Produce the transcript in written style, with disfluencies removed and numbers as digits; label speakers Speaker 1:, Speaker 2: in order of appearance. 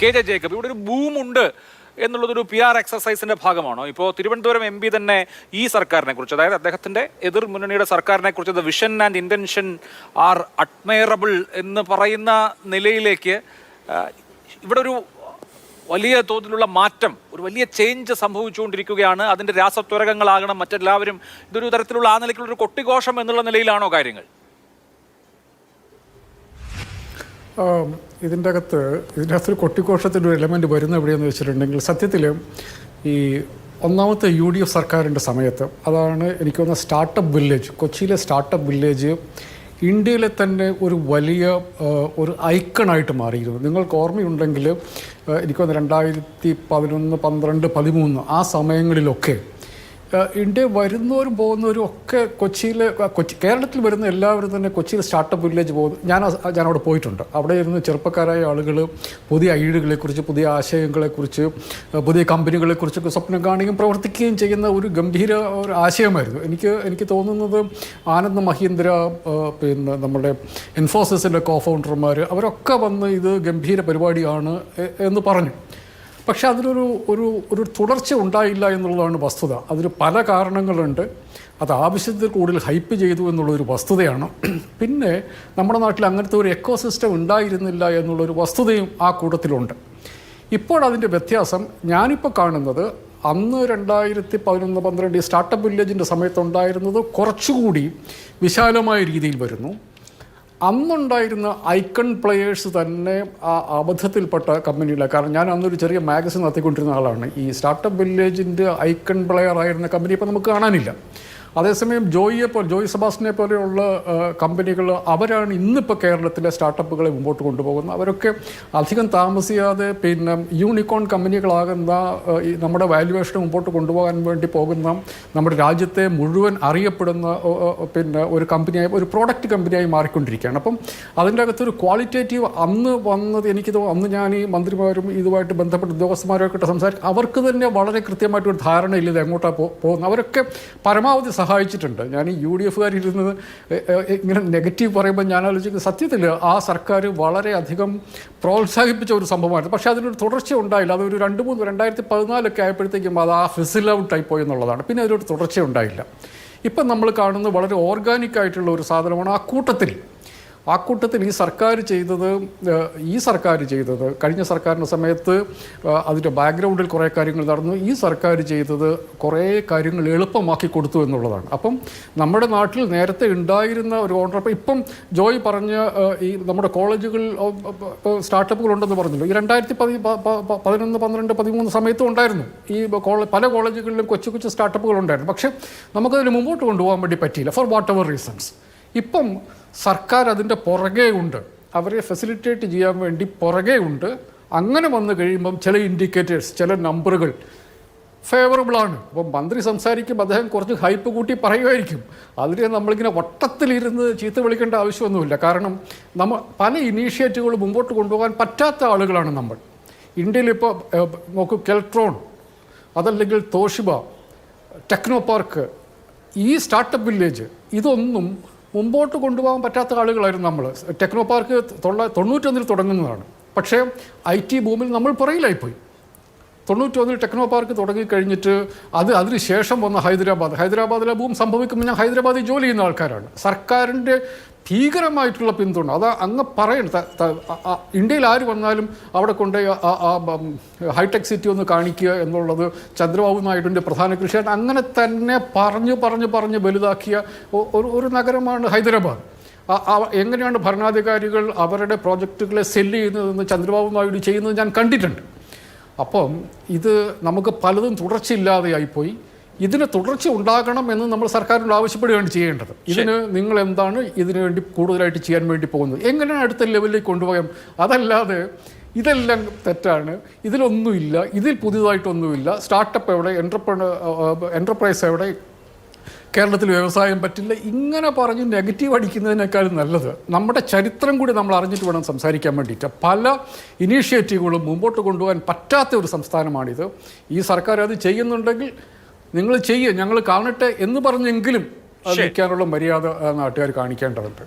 Speaker 1: K J Jacob, ഇവിടെ ഒരു ബൂമുണ്ട് എന്നുള്ളതൊരു PR എക്സസൈസിന്റെ ഭാഗമാണോ? ഇപ്പോൾ തിരുവനന്തപുരം MP തന്നെ ഈ സർക്കാരിനെ കുറിച്ച്, അതായത് അദ്ദേഹത്തിന്റെ എതിർ മുന്നണിയുടെ സർക്കാരിനെ കുറിച്ച് the vision and intention are admirable എന്ന് പറയുന്ന നിലയിലേക്ക് ഇവിടെ ഒരു വലിയ തോതിലുള്ള മാറ്റം, ഒരു വലിയ ചേഞ്ച് സംഭവിച്ചുകൊണ്ടിരിക്കുകയാണ്. അതിന്റെ രാസത്വരകങ്ങളാകണം മറ്റെല്ലാവരും. ഇതൊരു തരത്തിലുള്ള ആ നിലയ്ക്കുള്ള ഒരു കൊട്ടിഘോഷം എന്നുള്ള നിലയിലാണോ കാര്യങ്ങൾ?
Speaker 2: ഇതിൻ്റെ അകത്തൊരു കൊട്ടിഘോഷത്തിൻ്റെ ഒരു എലമെൻറ്റ് വരുന്ന എവിടെയെന്ന് വെച്ചിട്ടുണ്ടെങ്കിൽ, സത്യത്തിൽ ഈ ഒന്നാമത്തെ UDF സർക്കാരിൻ്റെ സമയത്ത്, അതാണ് എനിക്ക് തോന്നുന്ന സ്റ്റാർട്ടപ്പ് വില്ലേജ്, കൊച്ചിയിലെ സ്റ്റാർട്ടപ്പ് വില്ലേജ് ഇന്ത്യയിലെ തന്നെ ഒരു വലിയ ഒരു ഐക്കണായിട്ട് മാറിയിരുന്നു. നിങ്ങൾക്ക് ഓർമ്മയുണ്ടെങ്കിൽ എനിക്ക് തോന്നുന്നു 2011, 12, 13 ആ സമയങ്ങളിലൊക്കെ ഇന്ത്യ വരുന്നവരും പോകുന്നവരും ഒക്കെ കേരളത്തിൽ വരുന്ന എല്ലാവരും തന്നെ കൊച്ചിയിൽ സ്റ്റാർട്ടപ്പ് വില്ലേജ് പോകുന്നു. ഞാൻ അവിടെ പോയിട്ടുണ്ട്. അവിടെ ഇരുന്ന് ചെറുപ്പക്കാരായ ആളുകൾ പുതിയ ഐഡിയകളെക്കുറിച്ച്, പുതിയ ആശയങ്ങളെക്കുറിച്ച്, പുതിയ കമ്പനികളെക്കുറിച്ചൊക്കെ സ്വപ്നം കാണുകയും പ്രവർത്തിക്കുകയും ചെയ്യുന്ന ഒരു ഗംഭീര ഒരു ആശയമായിരുന്നു. എനിക്ക് തോന്നുന്നത് ആനന്ദ് മഹീന്ദ്ര, പിന്നെ നമ്മുടെ ഇൻഫോസിസിൻ്റെ കോഫൗണ്ടർമാർ, അവരൊക്കെ വന്ന് ഇത് ഗംഭീര പരിപാടിയാണ് എന്ന് പറഞ്ഞു. പക്ഷെ അതിനൊരു തുടർച്ച ഉണ്ടായില്ല എന്നുള്ളതാണ് വസ്തുത. അതിന് പല കാരണങ്ങളുണ്ട്. അത് ആവശ്യത്തിൽ കൂടുതൽ ഹൈപ്പ് ചെയ്തു എന്നുള്ളൊരു വസ്തുതയാണ്. പിന്നെ നമ്മുടെ നാട്ടിൽ അങ്ങനത്തെ ഒരു എക്കോസിസ്റ്റം ഉണ്ടായിരുന്നില്ല എന്നുള്ളൊരു വസ്തുതയും ആ കൂട്ടത്തിലുണ്ട്. ഇപ്പോൾ അതിൻ്റെ വ്യത്യാസം ഞാനിപ്പോൾ കാണുന്നത്, അന്ന് 2011, 12 ഈ സ്റ്റാർട്ടപ്പ് വില്ലേജിൻ്റെ സമയത്തുണ്ടായിരുന്നത് കുറച്ചുകൂടി വിശാലമായ രീതിയിൽ വരുന്നു. അന്നുണ്ടായിരുന്ന ഐക്കൺ പ്ലെയേഴ്സ് തന്നെ ആ അബദ്ധത്തിൽപ്പെട്ട കമ്പനികളെ, കാരണം ഞാൻ അന്നൊരു ചെറിയ മാഗസിൻ നടത്തിക്കൊണ്ടിരുന്ന ആളാണ്. ഈ സ്റ്റാർട്ടപ്പ് വില്ലേജിൻ്റെ ഐക്കൺ പ്ലെയർ ആയിരുന്ന കമ്പനി ഇപ്പോൾ നമുക്ക് കാണാനില്ല. അതേസമയം ജോയി സെബാസ്റ്റിനെ പോലെയുള്ള കമ്പനികൾ, അവരാണ് ഇന്നിപ്പോൾ കേരളത്തിലെ സ്റ്റാർട്ടപ്പുകളെ മുമ്പോട്ട് കൊണ്ടുപോകുന്നത്. അവരൊക്കെ അധികം താമസിയാതെ പിന്നെ യൂണിക്കോൺ കമ്പനികളാകുന്ന നമ്മുടെ വാല്യുവേഷൻ മുമ്പോട്ട് കൊണ്ടുപോകാൻ വേണ്ടി പോകുന്ന, നമ്മുടെ രാജ്യത്തെ മുഴുവൻ അറിയപ്പെടുന്ന പിന്നെ ഒരു കമ്പനിയായി, ഒരു പ്രോഡക്റ്റ് കമ്പനിയായി മാറിക്കൊണ്ടിരിക്കുകയാണ്. അപ്പം അതിൻ്റെ അകത്തൊരു ക്വാളിറ്റേറ്റീവ് അന്ന് വന്നത്, എനിക്ക് തോന്നുന്നു അന്ന് ഞാൻ ഈ മന്ത്രിമാരും ഇതുമായിട്ട് ബന്ധപ്പെട്ട ഉദ്യോഗസ്ഥന്മാരൊക്കെ സംസാരിക്കും, അവർക്ക് തന്നെ വളരെ കൃത്യമായിട്ടൊരു ധാരണയില്ല ഇത് എങ്ങോട്ടാണ് പോകുന്നത്. അവരൊക്കെ പരമാവധി സഹായിച്ചിട്ടുണ്ട്. ഞാൻ ഈ UDFകാരിരുന്നത് ഇങ്ങനെ നെഗറ്റീവ് പറയുമ്പോൾ ഞാൻ ആലോചിക്കുന്നത്, സത്യത്തിൽ ആ സർക്കാർ വളരെയധികം പ്രോത്സാഹിപ്പിച്ച ഒരു സംഭവമായിരുന്നു. പക്ഷേ അതിനൊരു തുടർച്ച ഉണ്ടായില്ല. അതൊരു 2014 ആയപ്പോഴത്തേക്കും അത് ആ ഫിസിൽ ഔട്ടായി പോയി എന്നുള്ളതാണ്. പിന്നെ അതിനൊരു തുടർച്ച ഉണ്ടായില്ല. ഇപ്പം നമ്മൾ കാണുന്നത് വളരെ ഓർഗാനിക് ആയിട്ടുള്ള ഒരു സാധനമാണ്. ആ കൂട്ടത്തിൽ ഈ സർക്കാർ ചെയ്തത് കഴിഞ്ഞ സർക്കാരിൻ്റെ സമയത്ത് അതിൻ്റെ ബാക്ക്ഗ്രൗണ്ടിൽ കുറേ കാര്യങ്ങൾ നടന്നു. ഈ സർക്കാർ ചെയ്തത് കുറേ കാര്യങ്ങൾ എളുപ്പമാക്കി കൊടുത്തു എന്നുള്ളതാണ്. അപ്പം നമ്മുടെ നാട്ടിൽ നേരത്തെ ഉണ്ടായിരുന്ന ഒരു ഓണർ, ഇപ്പം ജോയ് പറഞ്ഞ ഈ നമ്മുടെ കോളേജുകൾ സ്റ്റാർട്ടപ്പുകളുണ്ടെന്ന് പറഞ്ഞല്ലോ. ഈ 2011, 12, 13 സമയത്തും ഉണ്ടായിരുന്നു. ഈ പല കോളേജുകളിലും കൊച്ചു സ്റ്റാർട്ടപ്പുകൾ ഉണ്ടായിരുന്നു. പക്ഷേ നമുക്കതിന് മുമ്പോട്ട് കൊണ്ടുപോകാൻ വേണ്ടി പറ്റിയില്ല, ഫോർ വാട്ട് എവർ റീസൺസ്. ഇപ്പം സർക്കാർ അതിൻ്റെ പുറകെ ഉണ്ട്, അവരെ ഫെസിലിറ്റേറ്റ് ചെയ്യാൻ വേണ്ടി പുറകെ ഉണ്ട്. അങ്ങനെ വന്നു കഴിയുമ്പം ചില ഇൻഡിക്കേറ്റേഴ്സ്, ചില നമ്പറുകൾ ഫേവറബിളാണ്. അപ്പം മന്ത്രി സംസാരിക്കുമ്പോൾ അദ്ദേഹം കുറച്ച് ഹൈപ്പ് കൂട്ടി പറയുമായിരിക്കും. അതിനെ നമ്മളിങ്ങനെ വട്ടത്തിലിരുന്ന് ചീത്ത വിളിക്കേണ്ട ആവശ്യമൊന്നുമില്ല. കാരണം പല ഇനീഷ്യേറ്റീവുകൾ മുമ്പോട്ട് കൊണ്ടുപോകാൻ പറ്റാത്ത ആളുകളാണ് നമ്മൾ. ഇന്ത്യയിലിപ്പോൾ നോക്കൂ, കെൽട്രോൺ, അതല്ലെങ്കിൽ തോഷിബ, ടെക്നോ പാർക്ക്, ഈ സ്റ്റാർട്ടപ്പ് വില്ലേജ്, ഇതൊന്നും മുമ്പോട്ട് കൊണ്ടുപോകാൻ പറ്റാത്ത ആളുകളായിരുന്നു നമ്മൾ. Techno park 91 തുടങ്ങുന്നതാണ്. പക്ഷേ IT ബൂമിൽ നമ്മൾ പുറകിലായിപ്പോയി. 91 ടെക്നോ പാർക്ക് തുടങ്ങിക്കഴിഞ്ഞിട്ട് അതിന് ശേഷം വന്ന ഹൈദരാബാദിലെ ബൂം സംഭവിക്കുമ്പോൾ ഞാൻ ഹൈദരാബാദിൽ ജോലി ചെയ്യുന്ന ആൾക്കാരാണ്. സർക്കാരിൻ്റെ ഭീകരമായിട്ടുള്ള പിന്തുണ, അത് അങ്ങ് പറയണ്ട. ഇന്ത്യയിൽ ആര് വന്നാലും അവിടെ കൊണ്ട് ഹൈടെക് സിറ്റി ഒന്ന് കാണിക്കുക എന്നുള്ളത് ചന്ദ്രബാബു നായിഡുവിൻ്റെ പ്രധാന കൃഷിയായിട്ട് അങ്ങനെ തന്നെ പറഞ്ഞ് വലുതാക്കിയ ഒരു നഗരമാണ് ഹൈദരാബാദ്. എങ്ങനെയാണ് ഭരണാധികാരികൾ അവരുടെ പ്രോജക്റ്റുകളെ സെല്ല് ചെയ്യുന്നതെന്ന് ചന്ദ്രബാബു നായിഡു ചെയ്യുന്നത് ഞാൻ കണ്ടിട്ടുണ്ട്. അപ്പം ഇത് നമുക്ക് പലതും തുടർച്ചയില്ലാതെയായിപ്പോയി. ഇതിന് തുടർച്ച ഉണ്ടാകണം എന്ന് നമ്മൾ സർക്കാരിനോട് ആവശ്യപ്പെടുകയാണ് ചെയ്യേണ്ടത്. ഇതിന് നിങ്ങൾ എന്താണ് ഇതിനു വേണ്ടി കൂടുതലായിട്ട് ചെയ്യാൻ വേണ്ടി പോകുന്നത്, എങ്ങനെയാണ് അടുത്ത ലെവലിലേക്ക് കൊണ്ടുപോകാം. അതല്ലാതെ ഇതെല്ലാം തെറ്റാണ്, ഇതിലൊന്നുമില്ല, ഇതിൽ പുതിയതായിട്ടൊന്നുമില്ല, സ്റ്റാർട്ടപ്പ് എവിടെ, എൻ്റർപ്രൈസ് എവിടെ, കേരളത്തിൽ വ്യവസായം പറ്റില്ല, ഇങ്ങനെ പറഞ്ഞ് നെഗറ്റീവ് അടിക്കുന്നതിനേക്കാളും നല്ലത് നമ്മുടെ ചരിത്രം കൂടി നമ്മൾ അറിഞ്ഞിട്ട് വേണം സംസാരിക്കാൻ വേണ്ടിയിട്ട്. പല ഇനീഷ്യേറ്റീവുകളും മുമ്പോട്ട് കൊണ്ടുപോകാൻ പറ്റാത്ത ഒരു സംസ്ഥാനമാണിത്. ഈ സർക്കാർ അത് ചെയ്യുന്നുണ്ടെങ്കിൽ നിങ്ങൾ ചെയ്യുക, ഞങ്ങൾ കാണട്ടെ എന്ന് പറഞ്ഞെങ്കിലും നിൽക്കാനുള്ള മര്യാദ നാട്ടുകാർ കാണിക്കേണ്ടതുണ്ട്.